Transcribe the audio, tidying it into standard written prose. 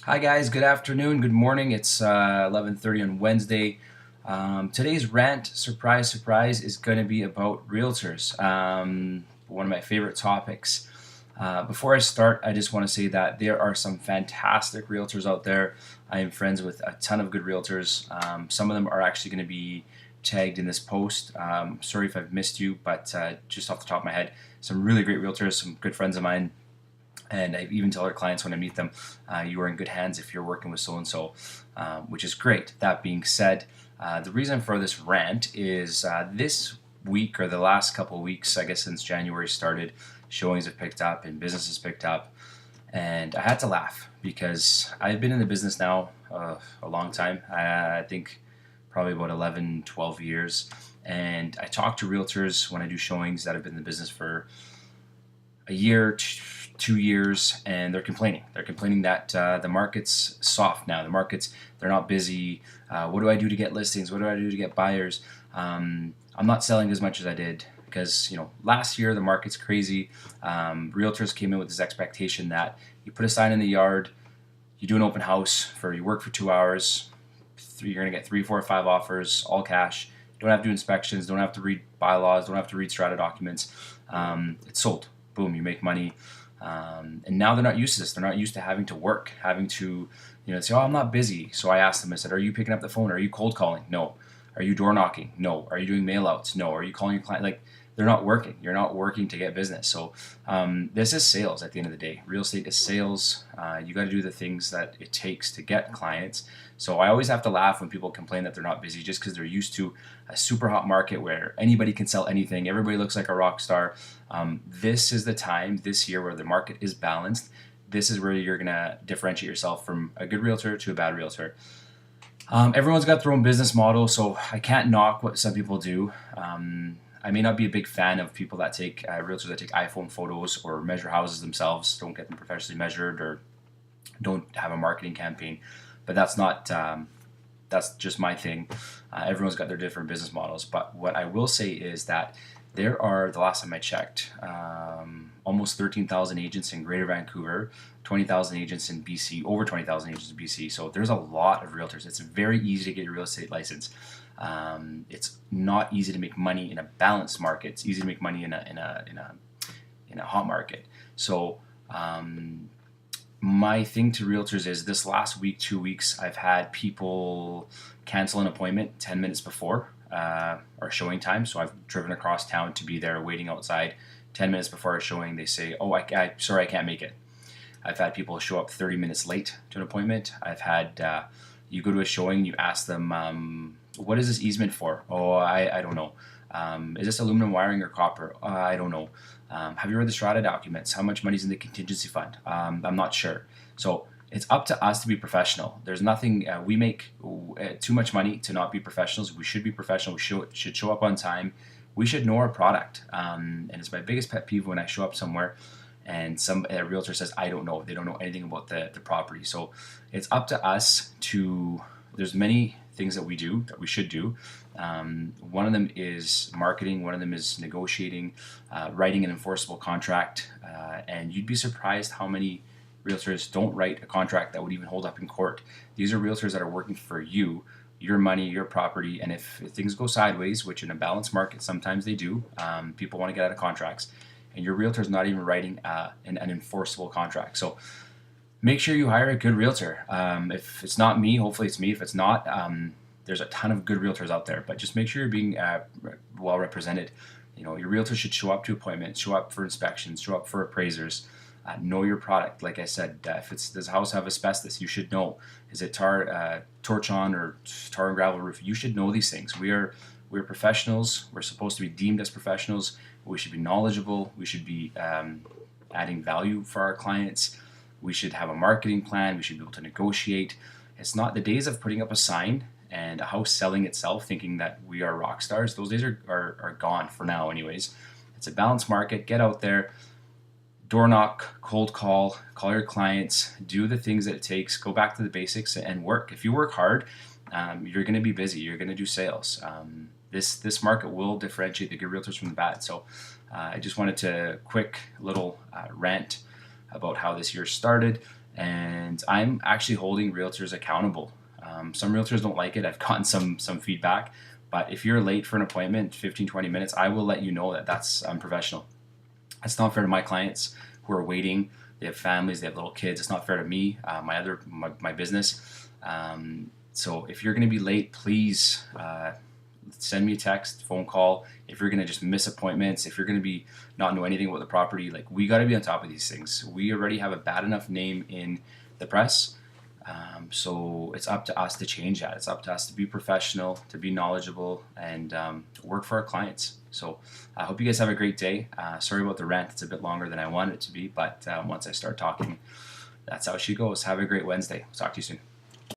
Hi guys, good afternoon, good morning. It's 11:30 on Wednesday. Today's rant, surprise, surprise, is going to be about realtors. One of my favorite topics. Before I start, I just want to say that there are some fantastic realtors out there. I am friends with a ton of good realtors. Some of them are actually going to be tagged in this post. Sorry if I've missed you, but just off the top of my head, some really great realtors, some good friends of mine. And I even tell our clients when I meet them, you are in good hands if you're working with so and so, which is great. That being said, the reason for this rant is this week or the last couple of weeks, I guess since January started, showings have picked up and business has picked up. And I had to laugh because I've been in the business now a long time. I think probably about 11, 12 years. And I talk to realtors when I do showings that have been in the business for a year, 2 years, and they're complaining. They're complaining that the market's soft now. They're not busy. What do I do to get listings? What do I do to get buyers? I'm not selling as much as I did because last year the market's crazy. Realtors came in with this expectation that you put a sign in the yard, you do an open house you work for 2 hours, you're going to get 3, 4, 5 offers, all cash. Don't have to do inspections. Don't have to read bylaws. Don't have to read strata documents. It's sold. Boom, you make money. And now they're not used to this. They're not used to having to work, having to, say, oh, I'm not busy. So I asked them, I said, are you picking up the phone? Are you cold calling? No. Are you door knocking? No. Are you doing mail outs? No. Are you calling your client? Like, they're not working. You're not working to get business. So this is sales at the end of the day. Real estate is sales. You got to do the things that it takes to get clients. So I always have to laugh when people complain that they're not busy just because they're used to a super hot market where anybody can sell anything. Everybody looks like a rock star. This is the time this year where the market is balanced. This is where you're going to differentiate yourself from a good realtor to a bad realtor. Everyone's got their own business model, so I can't knock what some people do. I may not be a big fan of people that take realtors that take iPhone photos or measure houses themselves, don't get them professionally measured, or don't have a marketing campaign. But that's just my thing. Everyone's got their different business models. But what I will say is that there are, the last time I checked, almost 13,000 agents in Greater Vancouver, 20,000 agents in BC, over 20,000 agents in BC. So there's a lot of realtors. It's very easy to get a real estate license. It's not easy to make money in a balanced market. It's easy to make money in a hot market. So my thing to realtors is this last week, 2 weeks, I've had people cancel an appointment 10 minutes before our showing time. So I've driven across town to be there waiting outside 10 minutes before our showing. They say, oh, sorry, I can't make it. I've had people show up 30 minutes late to an appointment. I've had, you go to a showing, you ask them, what is this easement for? Oh, I don't know. Is this aluminum wiring or copper? I don't know. Have you read the strata documents? How much money's in the contingency fund? I'm not sure. So it's up to us to be professional. There's nothing, we make too much money to not be professionals. We should be professional. We should show up on time. We should know our product. And it's my biggest pet peeve when I show up somewhere and a realtor says, I don't know. They don't know anything about the property. So it's up to us there's many things that we do that we should do. One of them is marketing. One of them is negotiating, writing an enforceable contract. And you'd be surprised how many realtors don't write a contract that would even hold up in court. These are realtors that are working for you, your money, your property. And if things go sideways, which in a balanced market sometimes they do, people want to get out of contracts, and your realtor is not even writing an enforceable contract. So make sure you hire a good realtor. If it's not me, hopefully it's me. If it's not, there's a ton of good realtors out there. But just make sure you're being well represented. Your realtor should show up to appointments, show up for inspections, show up for appraisers. Know your product. Like I said, does the house have asbestos? You should know. Is it torch on or tar and gravel roof? You should know these things. We're professionals. We're supposed to be deemed as professionals. We should be knowledgeable. We should be adding value for our clients. We should have a marketing plan. We should be able to negotiate. It's not the days of putting up a sign and a house selling itself thinking that we are rock stars. Those days are gone for now anyways. It's a balanced market. Get out there, door knock, cold call your clients, do the things that it takes, go back to the basics and work. If you work hard, you're going to be busy. You're going to do sales. This market will differentiate the good realtors from the bad. So I just wanted to quick little rant about how this year started and I'm actually holding realtors accountable. Some realtors don't like it. I've gotten some feedback, but if you're late for an appointment, 15-20 minutes, I will let you know that that's unprofessional. It's not fair to my clients who are waiting. They have families, they have little kids. It's not fair to me, my business. So if you're going to be late, please send me a text, phone call. If you're going to just miss appointments, if you're going to be not know anything about the property, like, we got to be on top of these things. We already have a bad enough name in the press. So it's up to us to change that. It's up to us to be professional, to be knowledgeable, and work for our clients. So I hope you guys have a great day. Sorry about the rant. It's a bit longer than I wanted it to be, but once I start talking, that's how she goes. Have a great Wednesday. I'll talk to you soon.